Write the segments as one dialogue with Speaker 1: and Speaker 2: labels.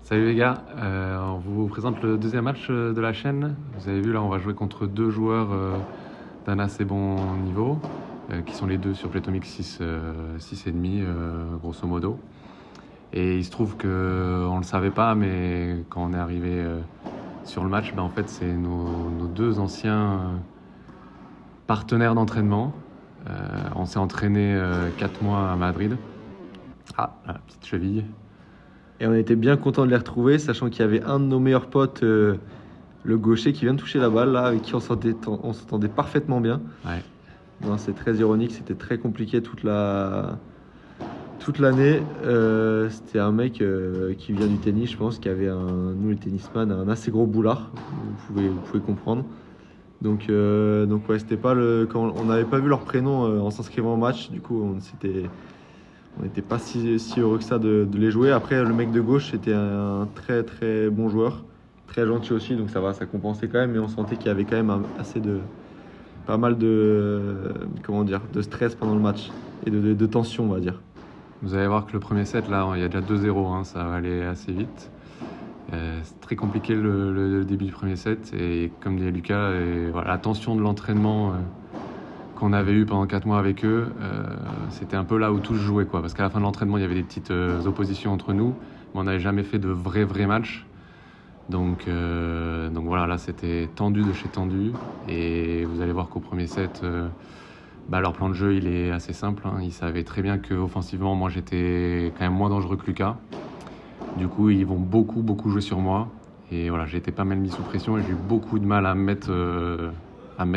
Speaker 1: Salut les gars, on vous présente le deuxième match de la chaîne. Vous avez vu là, on va jouer contre deux joueurs d'un assez bon niveau, qui sont les deux sur Playtomic 6,5 grosso modo. Et il se trouve qu'on ne le savait pas, mais quand on est arrivé sur le match, en fait c'est nos deux anciens partenaires d'entraînement. On s'est entraîné 4 mois à Madrid. Ah, la petite cheville.
Speaker 2: Et on était bien content de les retrouver, sachant qu'il y avait un de nos meilleurs potes, le gaucher, qui vient de toucher la balle, là, avec qui on s'entendait parfaitement bien.
Speaker 1: Ouais.
Speaker 2: Non, c'est très ironique, c'était très compliqué toute l'année. C'était un mec qui vient du tennis, je pense, qui avait, nous les tennisman, un assez gros boulard, vous pouvez comprendre. Donc ouais, c'était pas quand on n'avait pas vu leur prénom en s'inscrivant au match, du coup on n'était pas si heureux que ça de les jouer. Après, le mec de gauche, c'était un très très bon joueur, très gentil aussi, donc ça va, ça compensait quand même, mais on sentait qu'il y avait quand même pas mal de stress pendant le match et de tension, on va dire.
Speaker 1: Vous allez voir que le premier set, là, il y a déjà 2-0, hein, ça va aller assez vite. C'est très compliqué le début du premier set, et comme dit Lucas, voilà, la tension de l'entraînement qu'on avait eu pendant 4 mois avec eux, c'était un peu là où tout se jouait, quoi. Parce qu'à la fin de l'entraînement, il y avait des petites oppositions entre nous, mais on n'avait jamais fait de vrais matchs. Donc voilà, là c'était tendu de chez tendu, et vous allez voir qu'au premier set, leur plan de jeu il est assez simple, hein. Ils savaient très bien qu'offensivement, moi j'étais quand même moins dangereux que Lucas. Du coup, ils vont beaucoup jouer sur moi, et voilà, j'ai été pas mal mis sous pression et j'ai eu beaucoup de mal à me mettre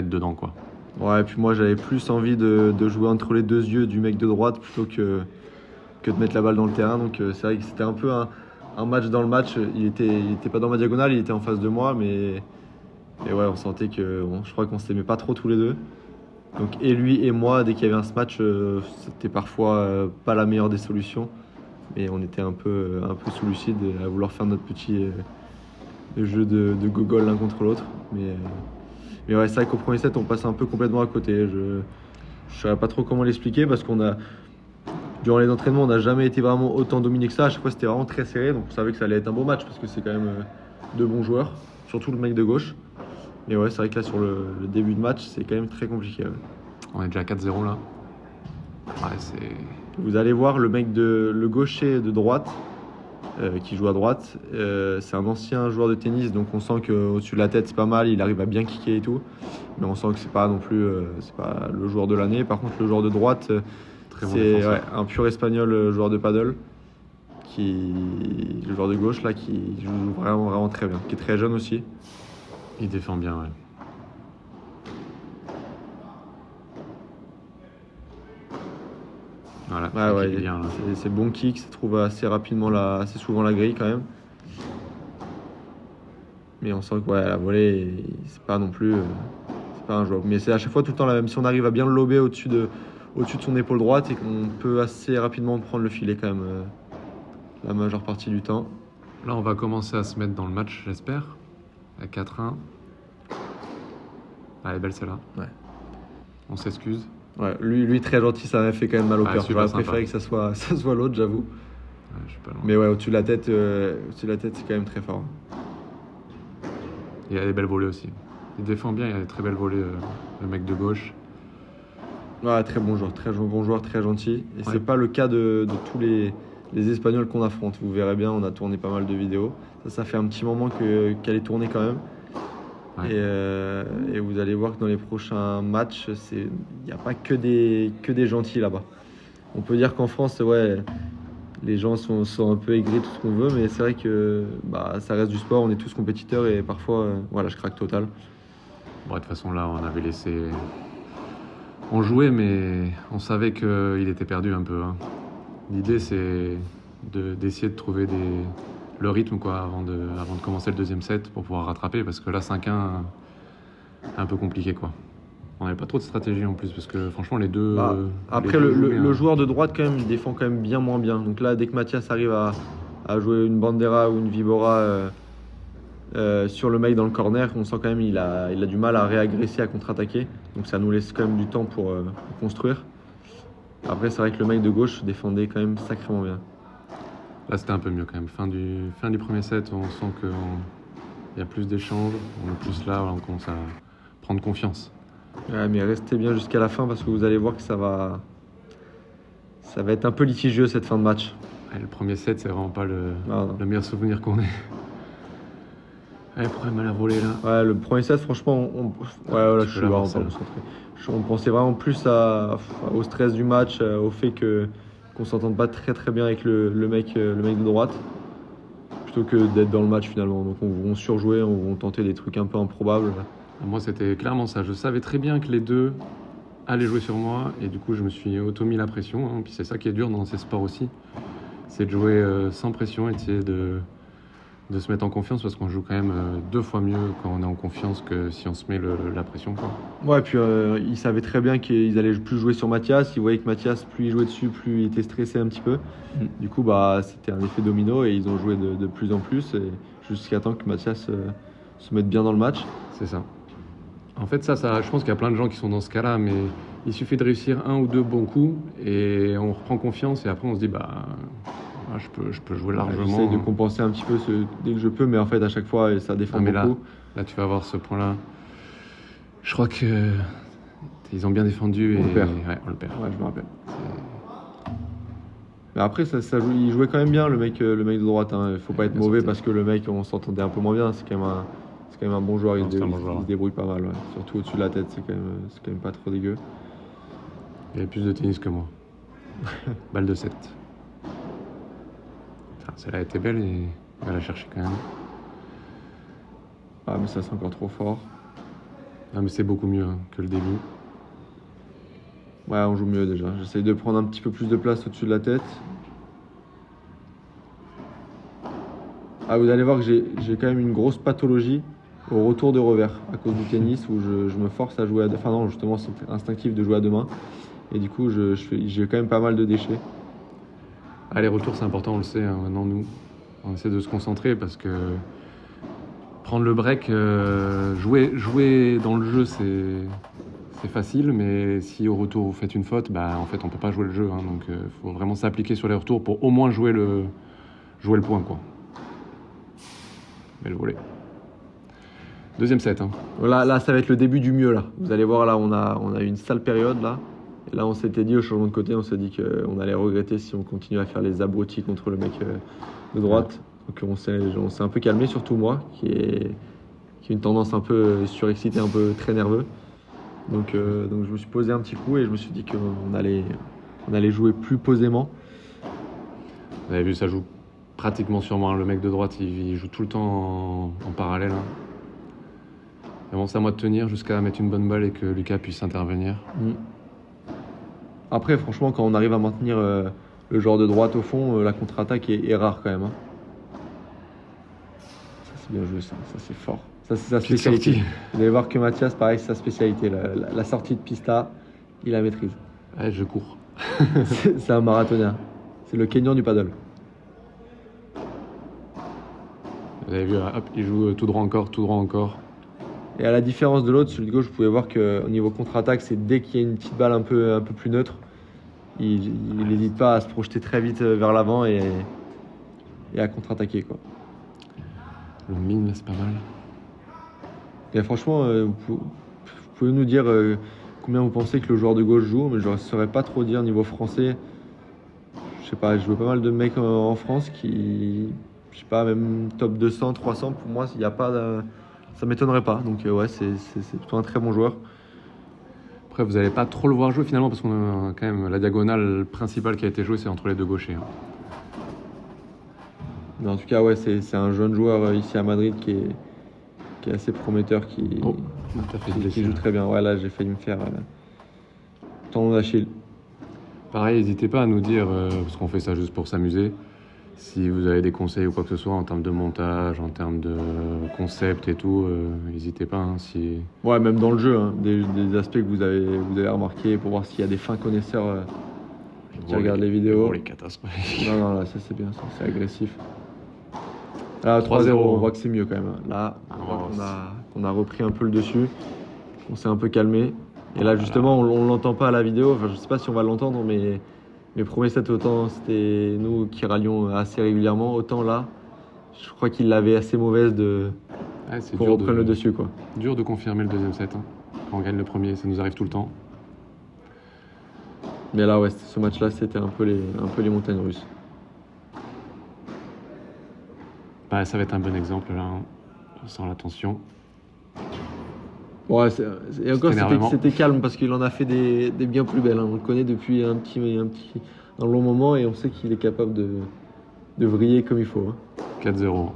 Speaker 1: dedans, quoi.
Speaker 2: Ouais, et puis moi j'avais plus envie de jouer entre les deux yeux du mec de droite plutôt que de mettre la balle dans le terrain. Donc c'est vrai que c'était un peu un match dans le match. Il était pas dans ma diagonale, il était en face de moi, mais ouais, on sentait je crois qu'on s'aimait pas trop tous les deux. Donc et lui et moi, dès qu'il y avait un match, c'était parfois pas la meilleure des solutions. Mais on était un peu sous lucide à vouloir faire notre petit jeu de gogol l'un contre l'autre. Mais ouais, c'est vrai qu'au premier set, on passe un peu complètement à côté. Je ne saurais pas trop comment l'expliquer parce durant les entraînements, on n'a jamais été vraiment autant dominé que ça. À chaque fois, c'était vraiment très serré. Donc, on savait que ça allait être un beau match parce que c'est quand même deux bons joueurs, surtout le mec de gauche. Mais ouais, c'est vrai que là, sur le début de match, c'est quand même très compliqué. Ouais.
Speaker 1: On est déjà à 4-0 là. Ouais,
Speaker 2: Vous allez voir le gaucher de droite, qui joue à droite. C'est un ancien joueur de tennis, donc on sent qu'au-dessus de la tête, c'est pas mal. Il arrive à bien kicker et tout. Mais on sent que c'est pas non plus c'est pas le joueur de l'année. Par contre, le joueur de droite, c'est un pur espagnol joueur de paddle, le joueur de gauche là, qui joue vraiment très bien, qui est très jeune aussi.
Speaker 1: il défend bien, ouais. Voilà,
Speaker 2: Ouais,
Speaker 1: kick bien, là.
Speaker 2: c'est bon kick, ça trouve assez rapidement assez souvent la grille quand même. Mais on sent que ouais, la volée, c'est pas non plus c'est pas un joueur. Mais c'est à chaque fois tout le temps la même. Si on arrive à bien le lober au-dessus de son épaule droite, et qu'on peut assez rapidement prendre le filet quand même la majeure partie du temps.
Speaker 1: Là, on va commencer à se mettre dans le match, j'espère. À 4-1. Elle est belle celle-là.
Speaker 2: Ouais.
Speaker 1: On s'excuse.
Speaker 2: Ouais, lui très gentil, ça m'a fait quand même mal au cœur.
Speaker 1: super
Speaker 2: J'aurais préféré que ça soit l'autre, j'avoue.
Speaker 1: Ouais, je suis pas loin.
Speaker 2: Mais ouais, au-dessus de la tête, c'est quand même très fort.
Speaker 1: Il a des belles volées aussi. Il défend bien, il a des très belles volées, le mec de gauche.
Speaker 2: Ouais, très bon joueur, très gentil. Et
Speaker 1: Ouais.
Speaker 2: c'est pas le cas de tous les Espagnols qu'on affronte. Vous verrez bien, on a tourné pas mal de vidéos. Ça fait un petit moment qu'elle est tournée quand même.
Speaker 1: Ouais.
Speaker 2: Et vous allez voir que dans les prochains matchs, il n'y a pas que des gentils là-bas. On peut dire qu'en France, ouais, les gens sont un peu aigris, tout ce qu'on veut, mais c'est vrai que ça reste du sport, on est tous compétiteurs et parfois, voilà, je craque total.
Speaker 1: Bon, de toute façon, là, on avait laissé. On jouait, mais on savait qu'il était perdu un peu, hein. L'idée, c'est d'essayer de trouver le rythme, quoi, avant de commencer le deuxième set pour pouvoir rattraper, parce que là, 5-1, un peu compliqué, quoi. On n'avait pas trop de stratégie en plus, parce que franchement, les deux.
Speaker 2: Après, le joueur de droite, quand même, il défend quand même bien moins bien. Donc là, dès que Mathias arrive à jouer une bandera ou une vibora sur le mec dans le corner, on sent quand même il a du mal à réagresser, à contre-attaquer. Donc ça nous laisse quand même du temps pour construire. Après, c'est vrai que le mec de gauche défendait quand même sacrément bien.
Speaker 1: Là, c'était un peu mieux quand même. Fin du premier set, on sent qu'il y a plus d'échanges, on est plus là, on commence à prendre confiance.
Speaker 2: Ouais, mais restez bien jusqu'à la fin parce que vous allez voir que ça va être un peu litigieux cette fin de match.
Speaker 1: Ouais, le premier set, c'est vraiment pas le
Speaker 2: Non.
Speaker 1: meilleur souvenir qu'on ait. Ouais, problème à la volée là.
Speaker 2: Ouais, le premier set, franchement, là, je suis vraiment pas concentré. On pensait vraiment plus au stress du match, au fait qu'on s'entende pas très très bien avec le mec de droite, plutôt que d'être dans le match finalement. Donc on surjouait, on tentait des trucs un peu improbables.
Speaker 1: Moi, c'était clairement ça. Je savais très bien que les deux allaient jouer sur moi et du coup, je me suis auto-mis la pression. Hein. Puis c'est ça qui est dur dans ces sports aussi. C'est de jouer sans pression et d'essayer de se mettre en confiance parce qu'on joue quand même 2 fois mieux quand on est en confiance que si on se met la pression, quoi.
Speaker 2: Ouais, puis ils savaient très bien qu'ils allaient plus jouer sur Mathias. Ils voyaient que Mathias, plus il jouait dessus, plus il était stressé un petit peu. Du coup, c'était un effet domino et ils ont joué de plus en plus et jusqu'à temps que Mathias se mette bien dans le match.
Speaker 1: C'est ça. En fait, ça, je pense qu'il y a plein de gens qui sont dans ce cas-là, mais il suffit de réussir 1 ou 2 bons coups et on reprend confiance et après on se dit je peux jouer largement.
Speaker 2: J'essaie de compenser un petit peu dès que je peux, mais en fait à chaque fois ça défend beaucoup.
Speaker 1: Là, tu vas avoir ce point-là. Je crois que ils ont bien défendu et
Speaker 2: on le perd.
Speaker 1: Ouais, on le perd.
Speaker 2: Ouais, je me rappelle. Mais après, il jouait quand même bien le mec de droite. Hein. Il faut pas être mauvais parce que le mec, on s'entendait un peu moins bien. C'est quand même un bon joueur. Il se débrouille pas mal. Ouais. Surtout au-dessus de la tête, c'est quand même pas trop dégueu.
Speaker 1: Il avait plus de tennis que moi. Balle de 7. Celle-là était belle et il va la chercher quand même.
Speaker 2: Ah, mais ça, c'est encore trop fort.
Speaker 1: Ah, mais c'est beaucoup mieux que le début.
Speaker 2: Ouais, on joue mieux déjà. J'essaye de prendre un petit peu plus de place au-dessus de la tête. Ah, vous allez voir que j'ai quand même une grosse pathologie au retour de revers à cause du tennis où je me force à jouer à deux. Enfin non, justement, c'est instinctif de jouer à deux mains. Et du coup, j'ai quand même pas mal de déchets.
Speaker 1: Ah, les retours, c'est important, on le sait. Hein. Maintenant, nous, on essaie de se concentrer parce que prendre le break, jouer dans le jeu, c'est facile, mais si au retour vous faites une faute, en fait, on peut pas jouer le jeu. Hein. Donc, faut vraiment s'appliquer sur les retours pour au moins jouer le point, quoi. Belle volée. Deuxième set. Hein.
Speaker 2: Là, ça va être le début du mieux. Là. Vous allez voir, là, on a eu une sale période. Là. Et là, on s'était dit, au changement de côté, on s'est dit qu'on allait regretter si on continue à faire les abrutis contre le mec de droite. Ouais. Donc, on s'est un peu calmé, surtout moi, qui est une tendance un peu surexcitée, un peu très nerveux. Donc, je me suis posé un petit coup et je me suis dit qu'on allait jouer plus posément.
Speaker 1: Vous avez vu, ça joue pratiquement sur moi. Le mec de droite, il joue tout le temps en parallèle. Hein. Et bon, c'est à moi de tenir jusqu'à mettre une bonne balle et que Lucas puisse intervenir.
Speaker 2: Après, franchement, quand on arrive à maintenir le joueur de droite au fond, la contre-attaque est rare quand même. Hein. Ça, c'est bien joué, ça c'est fort. Ça, c'est sa spécialité. Vous allez voir que Mathias, pareil, c'est sa spécialité. La sortie de pista, il la maîtrise.
Speaker 1: Ouais, je cours.
Speaker 2: C'est un marathonien. C'est le Kenyan du paddle.
Speaker 1: Vous avez vu, hop, il joue tout droit encore.
Speaker 2: Et à la différence de l'autre, celui de gauche, vous pouvez voir qu'au niveau contre-attaque, c'est dès qu'il y a une petite balle un peu plus neutre, il n'hésite pas à se projeter très vite vers l'avant et à contre-attaquer, quoi.
Speaker 1: Le mine, c'est pas mal.
Speaker 2: Et franchement, vous pouvez nous dire combien vous pensez que le joueur de gauche joue, mais je ne saurais pas trop dire niveau français. Je sais pas, je vois pas mal de mecs en France qui, je sais pas, même top 200, 300, pour moi, il n'y a pas ça m'étonnerait pas. Donc ouais, c'est plutôt un très bon joueur.
Speaker 1: Après, vous n'allez pas trop le voir jouer finalement parce qu'on a quand même la diagonale principale qui a été jouée, c'est entre les deux gauchers. Hein.
Speaker 2: Mais en tout cas, ouais, c'est un jeune joueur ici à Madrid qui est assez prometteur, qui joue très bien. Ouais, là, j'ai failli me faire tendon d'Achille.
Speaker 1: Pareil, n'hésitez pas à nous dire, parce qu'on fait ça juste pour s'amuser, si vous avez des conseils ou quoi que ce soit en termes de montage, en termes de concept et tout, n'hésitez pas. Hein, si...
Speaker 2: Ouais, même dans le jeu, hein, des aspects que vous avez remarqués pour voir s'il y a des fins connaisseurs qui regardent les vidéos.
Speaker 1: Les catastrophes.
Speaker 2: Non, là, ça c'est bien, ça, c'est agressif. Là, 3-0, on voit que c'est mieux quand même. Là, on a repris un peu le dessus, on s'est un peu calmé. Et là, justement, on ne l'entend pas à la vidéo. Enfin, je ne sais pas si on va l'entendre, mais mes premiers sets, autant c'était nous qui rallions assez régulièrement, autant là, je crois qu'il l'avait assez mauvaise
Speaker 1: C'est
Speaker 2: pour
Speaker 1: dur
Speaker 2: reprendre le dessus, quoi.
Speaker 1: dur de confirmer le deuxième set. Hein. Quand on gagne le premier, ça nous arrive tout le temps.
Speaker 2: Mais là, ouais, ce match-là, c'était un peu les montagnes russes.
Speaker 1: Bah, ça va être un bon exemple là. Hein. Je sens la tension.
Speaker 2: Ouais, et encore,
Speaker 1: énervement.
Speaker 2: c'était calme parce qu'il en a fait des bien plus belles. Hein. On le connaît depuis un long moment et on sait qu'il est capable de vriller comme il faut. Hein.
Speaker 1: 4-0.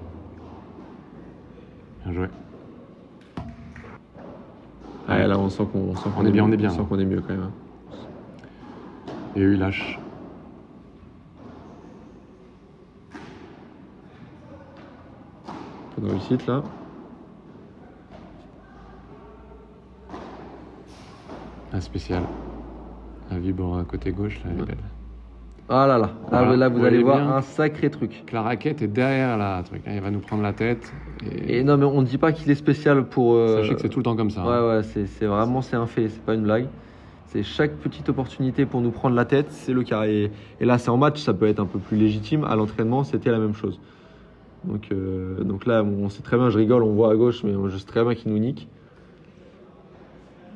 Speaker 1: Bien joué.
Speaker 2: Ouais, là, on sent qu'on
Speaker 1: est bien, on est bien.
Speaker 2: On sent qu'on est mieux quand même. Hein.
Speaker 1: Et eux, ils lâchent.
Speaker 2: Peu de réussite là.
Speaker 1: Un spécial. La vibre à côté gauche, là, elle est belle.
Speaker 2: Ah là là,
Speaker 1: Voilà.
Speaker 2: là vous
Speaker 1: Vous
Speaker 2: allez
Speaker 1: voyez
Speaker 2: voir
Speaker 1: bien
Speaker 2: un sacré truc.
Speaker 1: Que la raquette est derrière la truc. Là, il va nous prendre la tête.
Speaker 2: Et non, mais on ne dit pas qu'il est spécial pour.
Speaker 1: Sachez que c'est tout le temps comme ça. Hein.
Speaker 2: Ouais, c'est vraiment c'est un fait, c'est pas une blague. C'est chaque petite opportunité pour nous prendre la tête, c'est le cas. Et là, c'est en match, ça peut être un peu plus légitime. À l'entraînement, c'était la même chose. Donc là, on sait très bien, je rigole, on voit à gauche, mais je sais très bien qu'il nous nique.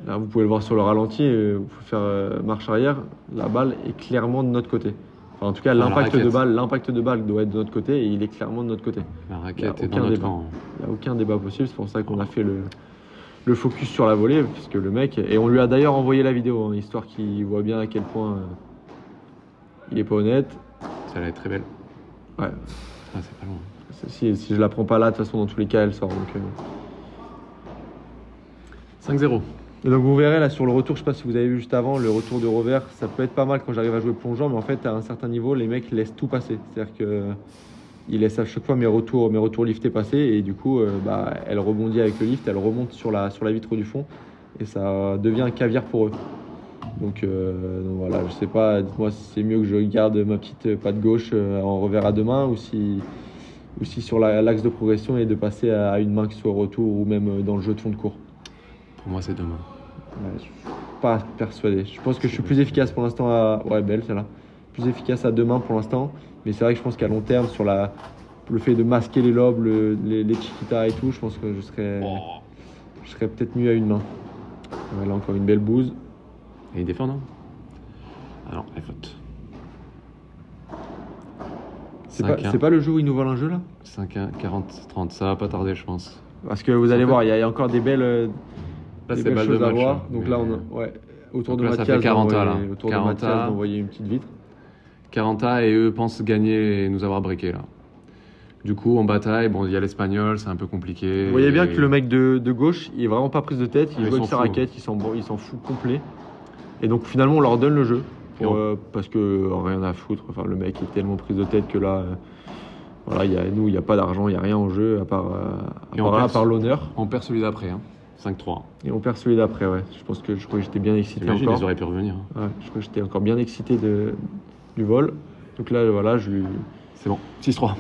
Speaker 2: Là, vous pouvez le voir sur le ralenti, vous pouvez faire marche arrière. La balle est clairement de notre côté. Enfin, en tout cas,
Speaker 1: Enfin,
Speaker 2: l'impact de balle doit être de notre côté et il est clairement de notre côté.
Speaker 1: La
Speaker 2: Il y a
Speaker 1: raquette est
Speaker 2: aucun
Speaker 1: dans notre
Speaker 2: débat.
Speaker 1: camp.
Speaker 2: Il n'y a aucun débat possible, c'est pour ça qu'on a fait le focus sur la volée, puisque le mec, et on lui a d'ailleurs envoyé la vidéo, hein, histoire qu'il voit bien à quel point il est pas honnête.
Speaker 1: Celle-là est très belle.
Speaker 2: Ouais.
Speaker 1: Ah, c'est pas loin.
Speaker 2: Si je la prends pas là, de toute façon, dans tous les cas, elle sort. Donc,
Speaker 1: 5-0.
Speaker 2: Et donc vous verrez là sur le retour, je sais pas si vous avez vu juste avant, le retour de revers, ça peut être pas mal quand j'arrive à jouer plongeant, mais en fait à un certain niveau, les mecs laissent tout passer. C'est-à-dire que ils laissent à chaque fois mes retours liftés passer et du coup, elle rebondit avec le lift, elle remonte sur la vitre du fond et ça devient un caviar pour eux. Donc voilà, je sais pas, dites-moi si c'est mieux que je garde ma petite patte gauche en revers à deux mains ou si sur l'axe de progression et de passer à une main qui soit au retour ou même dans le jeu de fond de cours.
Speaker 1: Pour moi, c'est demain.
Speaker 2: Ouais, je suis pas persuadé. Je pense que je suis plus efficace pour l'instant à. Ouais, belle celle-là. Plus efficace à deux mains pour l'instant. Mais c'est vrai que je pense qu'à long terme, sur le fait de masquer les lobes, les chiquitas et tout, je pense que je serais peut-être mieux à une main. Ouais, là encore une belle bouse.
Speaker 1: Et il défend, non? Ah non, elle faute.
Speaker 2: C'est pas le jeu où ils nous volent un jeu là?
Speaker 1: 5-1, 40-30. Ça va pas tarder, je pense.
Speaker 2: Parce que vous allez voir, il y a encore des belles.
Speaker 1: Là,
Speaker 2: des
Speaker 1: c'est
Speaker 2: belles
Speaker 1: balle de
Speaker 2: choses à
Speaker 1: match.
Speaker 2: voir.
Speaker 1: Hein,
Speaker 2: Donc
Speaker 1: mais-
Speaker 2: là, autour
Speaker 1: Donc
Speaker 2: de
Speaker 1: là, ça
Speaker 2: Mathias,
Speaker 1: fait 40 là.
Speaker 2: autour
Speaker 1: 40
Speaker 2: de Mathias d'envoyer une petite vitre.
Speaker 1: 40 et eux pensent gagner et nous avoir breaké là. Du coup, en bataille, bon, il y a l'espagnol, c'est un peu compliqué.
Speaker 2: Vous voyez bien
Speaker 1: Et-
Speaker 2: que le mec de gauche, il est vraiment pas prise de tête, il
Speaker 1: Ah,
Speaker 2: joue
Speaker 1: il
Speaker 2: avec
Speaker 1: s'en
Speaker 2: sa
Speaker 1: fout.
Speaker 2: raquette, il s'en fout complet. Et donc finalement, on leur donne le jeu.
Speaker 1: Et on-
Speaker 2: Parce que rien à foutre. Enfin, le mec est tellement prise de tête que là, voilà, il n'y a pas d'argent, il n'y a rien en jeu à part,
Speaker 1: Et on perd-
Speaker 2: l'honneur.
Speaker 1: On perd celui d'après, hein. 5-3.
Speaker 2: Et on perd celui d'après, ouais. Je crois que j'étais bien excité
Speaker 1: T'imagines,
Speaker 2: encore.
Speaker 1: ils auraient pu revenir. Hein.
Speaker 2: Ouais, je crois que j'étais encore bien excité du vol. Donc là, voilà,
Speaker 1: C'est bon, 6-3.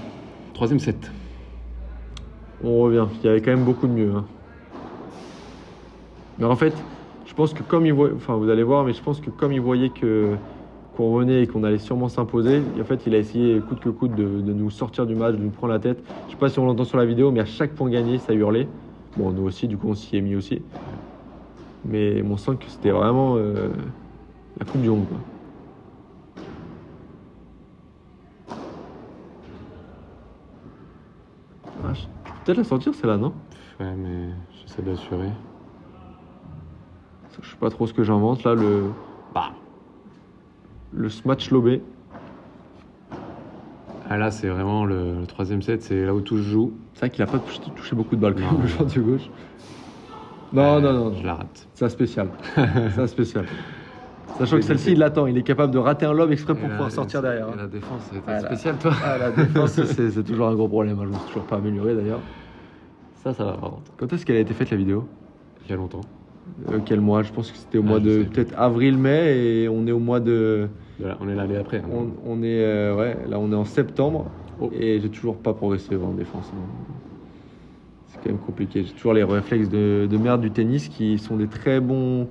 Speaker 1: Troisième set.
Speaker 2: on revient. Il y avait quand même beaucoup de mieux. Hein. Mais en fait, je pense que comme il voyait, enfin vous allez voir, mais je pense que comme il voyait qu'on revenait et qu'on allait sûrement s'imposer, en fait il a essayé coûte que coûte de nous sortir du match, de nous prendre la tête. Je sais pas si on l'entend sur la vidéo, mais à chaque point gagné, ça hurlait. Bon, nous aussi, du coup, on s'y est mis aussi. Mais on sent que c'était vraiment la Coupe du Monde, quoi. Ah, je peux peut-être la sortir, celle-là, non?
Speaker 1: Ouais, mais j'essaie d'assurer.
Speaker 2: Je sais pas trop ce que j'invente, là,
Speaker 1: Bah.
Speaker 2: le smash lobé.
Speaker 1: Ah là, c'est vraiment le troisième set, c'est là où tout se joue.
Speaker 2: C'est vrai qu'il a pas touché beaucoup de balles, quand
Speaker 1: Non.
Speaker 2: même, le joueur de gauche. Non, non.
Speaker 1: Je la rate.
Speaker 2: C'est un spécial. C'est un spécial. Sachant que celle-ci, il l'attend. Il est capable de rater un lob exprès pour pouvoir sortir derrière.
Speaker 1: Et la défense, c'est
Speaker 2: Ah, là.
Speaker 1: spécial, toi.
Speaker 2: Ah, la défense, c'est toujours un gros problème. Je ne me suis toujours pas amélioré d'ailleurs.
Speaker 1: Ça va par contre.
Speaker 2: Quand est-ce qu'elle a été faite la vidéo?
Speaker 1: Il y a longtemps.
Speaker 2: Quel mois? Je pense que c'était au
Speaker 1: Ah,
Speaker 2: mois
Speaker 1: je
Speaker 2: de
Speaker 1: sais.
Speaker 2: peut-être avril-mai et on est au mois de.
Speaker 1: On est l'année après. Hein.
Speaker 2: On est ouais, là on est en septembre
Speaker 1: Oh.
Speaker 2: et j'ai toujours pas progressé en défense. Hein. C'est quand même compliqué. J'ai toujours les réflexes de merde du tennis qui sont des très bons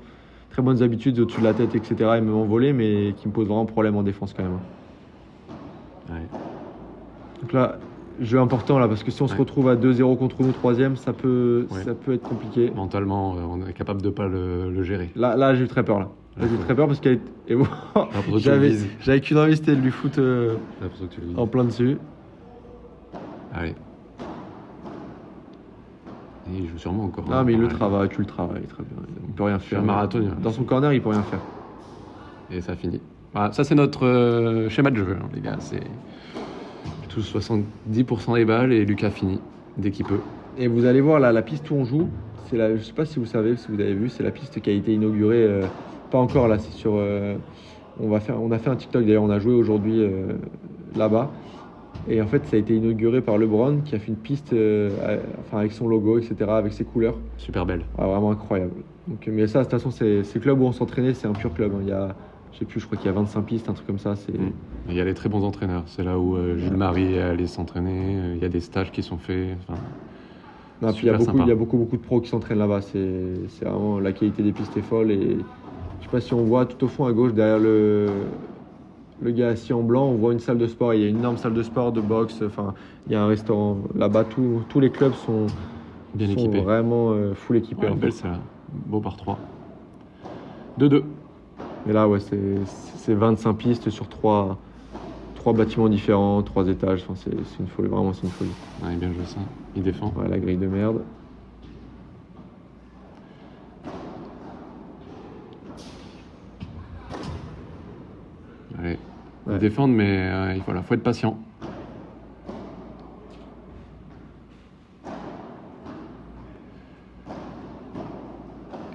Speaker 2: très bonnes habitudes au-dessus de la tête, etc. et même en volée, mais qui me posent vraiment problème en défense quand même.
Speaker 1: Ouais.
Speaker 2: Donc là, jeu important là, parce que si on se retrouve à 2-0 contre nous, troisième, ça peut être compliqué.
Speaker 1: Mentalement, on est capable de pas le gérer.
Speaker 2: Là, j'ai eu très peur là. Là, j'ai eu très peur parce qu'elle est... J'avais qu'une envie, c'était de lui foutre en plein dessus.
Speaker 1: Allez. Et il joue sûrement encore.
Speaker 2: Non, mais tu le travailles très bien. Il peut rien faire.
Speaker 1: Un marathonien.
Speaker 2: Dans son corner, il peut rien faire.
Speaker 1: Et ça finit. Voilà, ça, c'est notre schéma de jeu, hein, les gars. C'est tous 70% des balles et Lucas finit dès qu'il peut.
Speaker 2: Et vous allez voir, là, la piste où on joue, je sais pas si vous savez, si vous avez vu, c'est la piste qui a été inaugurée. Pas encore là, c'est sur. On a fait un TikTok d'ailleurs, on a joué aujourd'hui là-bas. Et en fait, ça a été inauguré par LeBron qui a fait une piste avec son logo, etc., avec ses couleurs.
Speaker 1: Super belle.
Speaker 2: Ah, vraiment incroyable. Donc, mais ça, de toute façon, c'est le club où on s'entraînait, c'est un pur club. Il y a, je sais plus, je crois qu'il y a 25 pistes, un truc comme ça.
Speaker 1: Il y a des très bons entraîneurs. C'est là où Jules Marie est allé s'entraîner. Il y a des stages qui sont faits. Enfin,
Speaker 2: puis il y a beaucoup de pros qui s'entraînent là-bas. C'est vraiment, la qualité des pistes est folle. Et je sais pas si on voit tout au fond à gauche, derrière le gars assis en blanc, on voit une salle de sport. Il y a une énorme salle de sport, de boxe. Enfin, il y a un restaurant. Là-bas, tous les clubs sont
Speaker 1: bien équipés.
Speaker 2: Vraiment full équipés.
Speaker 1: Belle celle-là. Beau par 3. 2-2.
Speaker 2: Mais là, ouais, c'est 25 pistes sur 3 bâtiments différents, 3 étages. Enfin, c'est une folie. Vraiment, c'est une folie.
Speaker 1: Ouais, bien joué ça. Il défend.
Speaker 2: Ouais, la grille de merde.
Speaker 1: Allez. Ils défendent, mais voilà, faut être patient.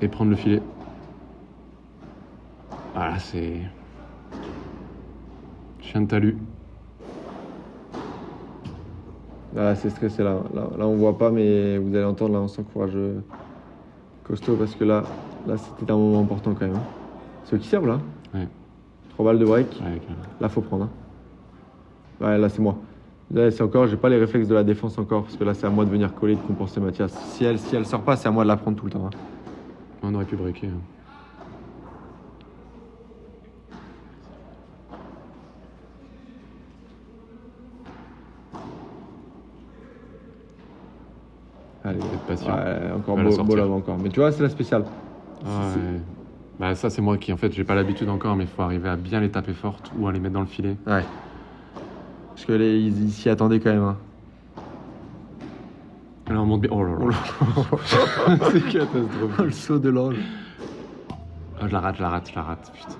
Speaker 1: Et prendre le filet. Voilà, c'est chien de talus.
Speaker 2: Là, c'est stressé. Là, on voit pas, mais vous allez entendre, là, on s'encourage costaud parce que là, c'était un moment important quand même. Ceux qui servent, là.
Speaker 1: Ouais.
Speaker 2: 3 balles de break.
Speaker 1: Ouais,
Speaker 2: là, faut prendre. Hein. Ouais, là, c'est moi. Là, c'est encore, j'ai pas les réflexes de la défense encore, parce que là, c'est à moi de venir coller, de compenser Mathias. Si elle sort pas, c'est à moi de la prendre tout le temps. Hein.
Speaker 1: On aurait pu breaker. Hein.
Speaker 2: Allez,
Speaker 1: être patient.
Speaker 2: Ouais, encore beau là encore. Mais tu vois, c'est la spéciale.
Speaker 1: Ouais. Bah, ça, c'est moi qui, en fait, j'ai pas l'habitude encore, mais il faut arriver à bien les taper fortes ou à les mettre dans le filet.
Speaker 2: Ouais. Parce que ils s'y attendaient quand même. Hein.
Speaker 1: Là, on monte bien. Oh là là. C'est catastrophique.
Speaker 2: Le saut de l'ange.
Speaker 1: Oh, je la rate, putain.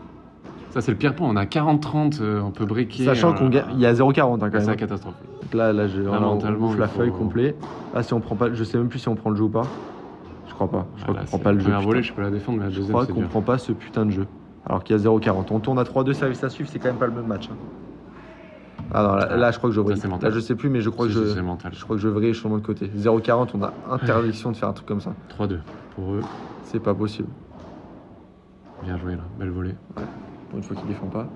Speaker 1: Ça, c'est le pire point. On a 40-30, on peut breaker.
Speaker 2: Sachant qu'il y a 0,40 hein, quand même.
Speaker 1: C'est la catastrophe.
Speaker 2: Donc là
Speaker 1: mentalement,
Speaker 2: on ouvre la feuille complète. Là, si on prend pas, je sais même plus si on prend le jeu ou pas. Je crois pas. Je crois qu'on prend pas le jeu.
Speaker 1: La première volée, je peux la défendre, mais la deuxième, c'est dur.
Speaker 2: Je crois qu'on prend pas ce putain de jeu. Alors qu'il y a 0,40. On tourne à 3-2 services à suivre, c'est quand même pas le même match. Hein. Ah non, là, je crois que je vrille. Là, je sais plus, mais je crois que je vrille sur l'autre côté. 0,40, on a interdiction de faire un truc comme ça.
Speaker 1: 3-2 pour eux.
Speaker 2: C'est pas possible.
Speaker 1: Bien joué là, belle volée.
Speaker 2: Ouais. Pour une fois qu'il défend pas.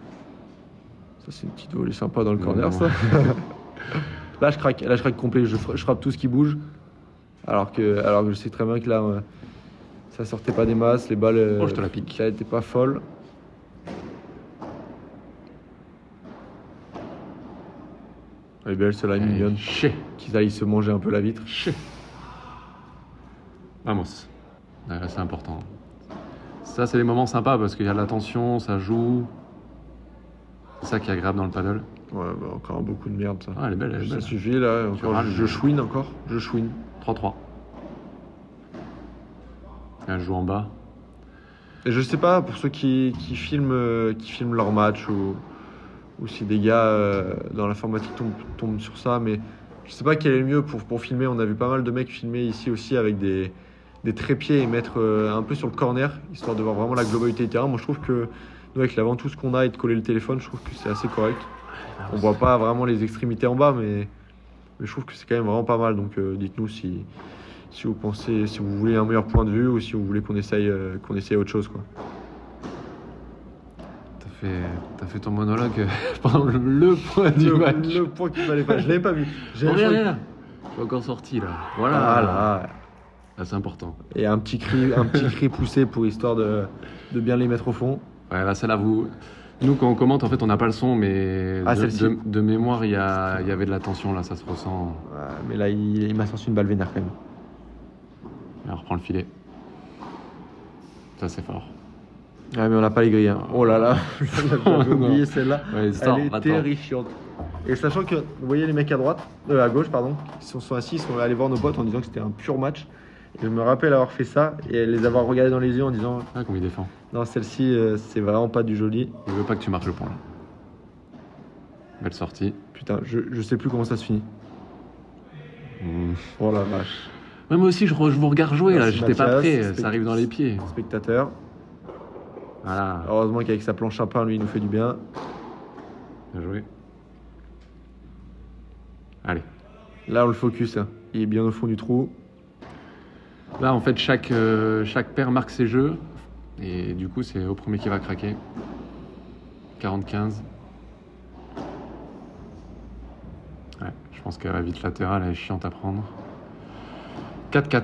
Speaker 2: Ça, c'est une petite volée sympa dans le corner, ça. Là, je craque complet. Je frappe tout ce qui bouge. Alors que je sais très bien que là, ça sortait pas des masses. Les balles,
Speaker 1: je te la pique.
Speaker 2: Ça était pas folle. Elle est belle, celle-là, mignonne. Qu'ils aillent se manger un peu la vitre.
Speaker 1: Vamos. Là, c'est important. Ça, c'est les moments sympas parce qu'il y a de la tension, ça joue. C'est ça qui est agréable dans le paddle.
Speaker 2: Ouais, bah encore beaucoup de merde, ça.
Speaker 1: Ah, elle est belle,
Speaker 2: Ça suffit, là. Encore, je chouine encore. Je chouine.
Speaker 1: 3-3. Elle joue en bas.
Speaker 2: Et je sais pas, pour ceux qui filment leur match ou si des gars dans l'informatique tombent sur ça, mais je sais pas quel est le mieux pour filmer. On a vu pas mal de mecs filmer ici aussi avec des trépieds et mettre un peu sur le corner, histoire de voir vraiment la globalité du terrain. Moi, je trouve que nous, avec l'avant-tout qu'on a et de coller le téléphone, je trouve que c'est assez correct. On voit pas vraiment les extrémités en bas, mais je trouve que c'est quand même vraiment pas mal. Donc dites-nous si vous pensez, si vous voulez un meilleur point de vue ou si vous voulez qu'on essaye autre chose, quoi.
Speaker 1: T'as fait ton monologue pendant le point du match.
Speaker 2: Le point qu'il fallait pas. Je l'avais pas vu.
Speaker 1: Regarde là. Je suis encore sorti là. Voilà.
Speaker 2: Ah là.
Speaker 1: Là, c'est important.
Speaker 2: Et un petit cri poussé pour histoire de bien les mettre au fond.
Speaker 1: Ouais, là, celle-là, nous, quand on commente, en fait, on n'a pas le son, mais
Speaker 2: celle-ci.
Speaker 1: de mémoire, il y avait de la tension, là, ça se ressent.
Speaker 2: Ouais, mais là, il m'a sorti une balle vénère quand même.
Speaker 1: Et on reprend le filet. Ça, c'est fort.
Speaker 2: Ouais, mais on n'a pas les grilles. Hein. Oh là là, j'avais oublié celle-là.
Speaker 1: Ouais,
Speaker 2: Elle est terrifiante. Et sachant que, vous voyez les mecs à gauche, pardon, qui sont assis, ils sont allés voir nos potes en disant que c'était un pur match. Et je me rappelle avoir fait ça et les avoir regardés dans les yeux en disant
Speaker 1: Ah, comment il défend.
Speaker 2: non, celle-ci, c'est vraiment pas du joli.
Speaker 1: Il veut pas que tu marques le point, là. Belle sortie.
Speaker 2: Putain, je sais plus comment ça se finit. Oh la vache.
Speaker 1: Ouais, moi aussi, je vous regarde jouer, là.
Speaker 2: Merci,
Speaker 1: J'étais pas
Speaker 2: Mathias.
Speaker 1: prêt. Ça arrive dans les pieds.
Speaker 2: Spectateur.
Speaker 1: Voilà.
Speaker 2: Heureusement qu'avec sa planche à pain, lui, il nous fait du bien.
Speaker 1: Bien joué. Allez.
Speaker 2: Là, on le focus. Hein. Il est bien au fond du trou.
Speaker 1: Là, en fait, chaque paire marque ses jeux. Et du coup, c'est au premier qui va craquer. 40-15. Ouais, je pense qu'elle va vite latérale, elle est chiante à prendre. 4-4.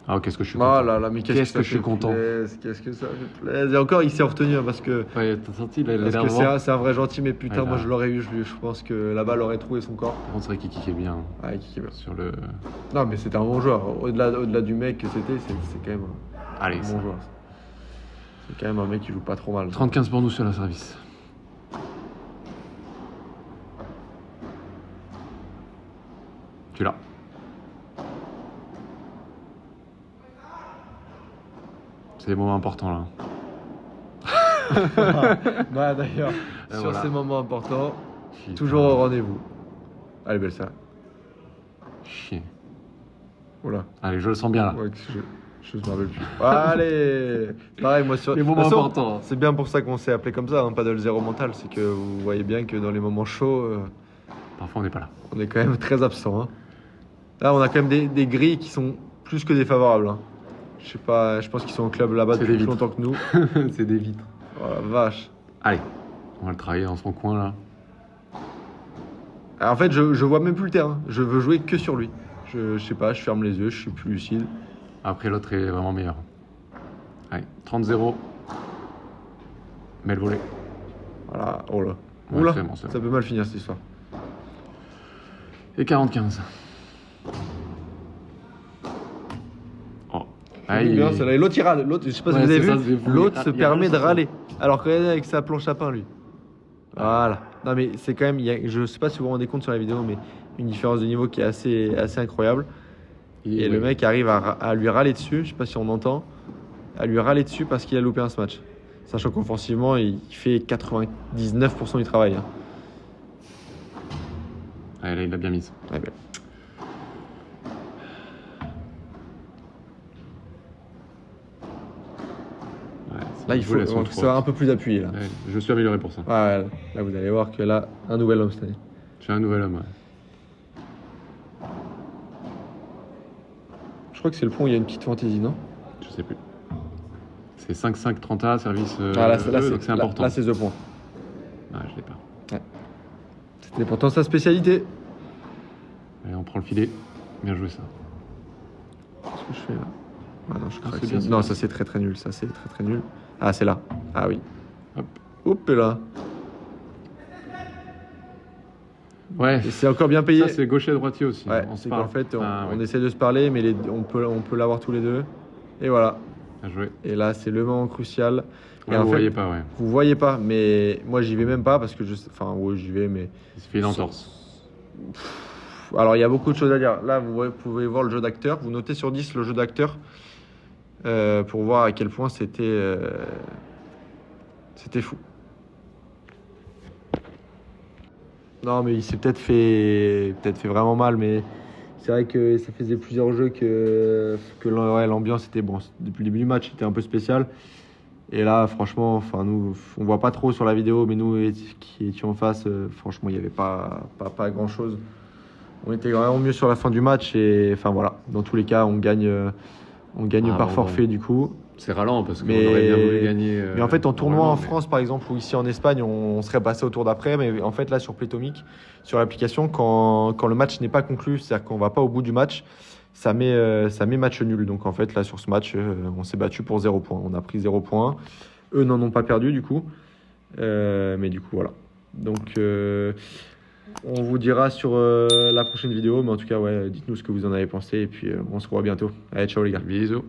Speaker 1: Ah, qu'est-ce que je suis content.
Speaker 2: Oh là là, mais
Speaker 1: Qu'est-ce que
Speaker 2: ça
Speaker 1: je suis
Speaker 2: fait
Speaker 1: content.
Speaker 2: plaisir, qu'est-ce que ça fait plaisir. Et encore, il s'est retenu hein, parce que
Speaker 1: Ouais, t'as senti, là, il a
Speaker 2: parce
Speaker 1: l'air
Speaker 2: que
Speaker 1: devant.
Speaker 2: c'est un vrai gentil, mais putain,
Speaker 1: Ouais,
Speaker 2: moi
Speaker 1: là.
Speaker 2: je l'aurais eu. Je pense que la balle aurait trouvé son corps.
Speaker 1: Par contre, c'est vrai qu'il kickait bien
Speaker 2: Ouais, qui veut.
Speaker 1: sur le.
Speaker 2: Non, mais c'était un bon joueur. Au-delà du mec que c'était, c'est quand même
Speaker 1: Allez,
Speaker 2: un
Speaker 1: ça.
Speaker 2: bon joueur. C'est quand même un mec qui joue pas trop mal.
Speaker 1: 30-15 pour nous sur la service. Tu l'as. C'est des moments importants là.
Speaker 2: Ouais, d'ailleurs, sur
Speaker 1: voilà.
Speaker 2: ces moments importants,
Speaker 1: Putain.
Speaker 2: toujours au rendez-vous. Allez, belle ça.
Speaker 1: Chier.
Speaker 2: Oula.
Speaker 1: Allez, je le sens bien là.
Speaker 2: Ouais, je me rappelle plus. Allez. Pareil, moi sur.
Speaker 1: Les
Speaker 2: De toute
Speaker 1: moments
Speaker 2: façon,
Speaker 1: importants.
Speaker 2: c'est bien pour ça qu'on s'est appelé comme ça, hein, Paddle Zéro Mental. C'est que vous voyez bien que dans les moments chauds,
Speaker 1: Parfois, on n'est pas là.
Speaker 2: on est quand même très absent. Hein. Là, on a quand même des grilles qui sont plus que défavorables. Hein. Je sais pas, je pense qu'ils sont au club là-bas
Speaker 1: C'est
Speaker 2: depuis
Speaker 1: des
Speaker 2: plus
Speaker 1: vitres.
Speaker 2: longtemps que nous.
Speaker 1: C'est des vitres.
Speaker 2: Oh la vache.
Speaker 1: Allez, on va le travailler dans son coin là.
Speaker 2: Alors, en fait, je vois même plus le terrain. Je veux jouer que sur lui. Je sais pas, je ferme les yeux, je suis plus lucide.
Speaker 1: Après, l'autre est vraiment meilleur. Allez, 30-0. Mets le volet.
Speaker 2: Voilà, oh là.
Speaker 1: Ouais,
Speaker 2: Oula,
Speaker 1: c'est bon, c'est
Speaker 2: ça peut mal finir cette histoire.
Speaker 1: Et 40-15. Oh.
Speaker 2: Aïe. Bien, celle-là. Et l'autre, il râle. L'autre, je sais pas si
Speaker 1: Ouais,
Speaker 2: vous avez
Speaker 1: c'est ça,
Speaker 2: vu,
Speaker 1: c'est fou.
Speaker 2: l'autre se
Speaker 1: Il
Speaker 2: permet
Speaker 1: râle
Speaker 2: de
Speaker 1: sur ça.
Speaker 2: râler. Alors que regardez avec sa planche à pain, lui. Voilà. Non, mais c'est quand même, je sais pas si vous vous rendez compte sur la vidéo, mais une différence de niveau qui est assez incroyable. Et le mec arrive à lui râler dessus, je sais pas si on entend, à lui râler dessus parce qu'il a loupé un match. Sachant qu'offensivement, il fait 99% du travail. Hein.
Speaker 1: Allez, là, il l'a bien mise.
Speaker 2: Ouais, ben.
Speaker 1: Ouais,
Speaker 2: Là, il faut un peu plus appuyé. Là.
Speaker 1: Ouais, je me suis amélioré pour ça.
Speaker 2: Ouais, là, vous allez voir que là, un nouvel homme cette année.
Speaker 1: Je suis un nouvel homme, ouais.
Speaker 2: Je crois que c'est le point où il y a une petite fantaisie, non?
Speaker 1: Je sais plus. C'est 5-5 30A, service
Speaker 2: Ah, là,
Speaker 1: 2, donc c'est important.
Speaker 2: Là, c'est 2 points.
Speaker 1: Ouais, je l'ai pas.
Speaker 2: C'était pourtant sa spécialité.
Speaker 1: Allez, on prend le filet. Bien joué ça.
Speaker 2: Qu'est-ce que je fais là? Ah non, je craque.
Speaker 1: c'est bien, c'est
Speaker 2: Non,
Speaker 1: bien.
Speaker 2: ça c'est très nul. Ça c'est très nul. Ah, c'est là. Ah oui.
Speaker 1: Hop.
Speaker 2: Hop et là.
Speaker 1: Ouais,
Speaker 2: Et c'est encore bien payé.
Speaker 1: ça c'est gaucher droitier aussi.
Speaker 2: Ouais,
Speaker 1: On se
Speaker 2: c'est
Speaker 1: parle.
Speaker 2: qu'en fait,
Speaker 1: Enfin,
Speaker 2: on
Speaker 1: ouais.
Speaker 2: essaie de se parler, mais on peut l'avoir tous les deux. Et voilà.
Speaker 1: Bien joué.
Speaker 2: Et là, c'est le moment crucial.
Speaker 1: Ouais,
Speaker 2: Et en
Speaker 1: vous
Speaker 2: fait,
Speaker 1: voyez pas, ouais.
Speaker 2: vous voyez pas, mais moi j'y vais même pas parce que enfin, ouais, j'y vais, mais.
Speaker 1: Il se fait une entorse.
Speaker 2: Alors, il y a beaucoup de choses à dire. Là, vous pouvez voir le jeu d'acteur. Vous notez sur 10 le jeu d'acteur pour voir à quel point c'était fou. Non, mais il s'est peut-être fait vraiment mal, mais c'est vrai que ça faisait plusieurs jeux que l'ambiance était bon. Depuis le début du match, c'était un peu spécial. Et là, franchement, enfin nous, on voit pas trop sur la vidéo, mais nous qui étions en face, franchement, il n'y avait pas grand-chose. On était vraiment mieux sur la fin du match et enfin voilà. Dans tous les cas, on gagne
Speaker 1: Ah,
Speaker 2: par
Speaker 1: bon,
Speaker 2: forfait du coup.
Speaker 1: C'est ralent parce qu'on
Speaker 2: Mais-
Speaker 1: aurait bien voulu gagner.
Speaker 2: Mais en fait, en tournoi en
Speaker 1: normalement, mais-
Speaker 2: France, par exemple, ou ici en Espagne, on serait passé au tour d'après. Mais en fait, là, sur Playtomic, sur l'application, quand le match n'est pas conclu, c'est-à-dire qu'on va pas au bout du match, ça met match nul. Donc en fait, là, sur ce match, on s'est battu pour 0 points. On a pris 0 points. Eux n'en ont pas perdu, du coup. Mais du coup, voilà. Donc, on vous dira sur la prochaine vidéo. Mais en tout cas, ouais, dites-nous ce que vous en avez pensé. Et puis, on se revoit bientôt. Allez, ciao les gars.
Speaker 1: Bisous.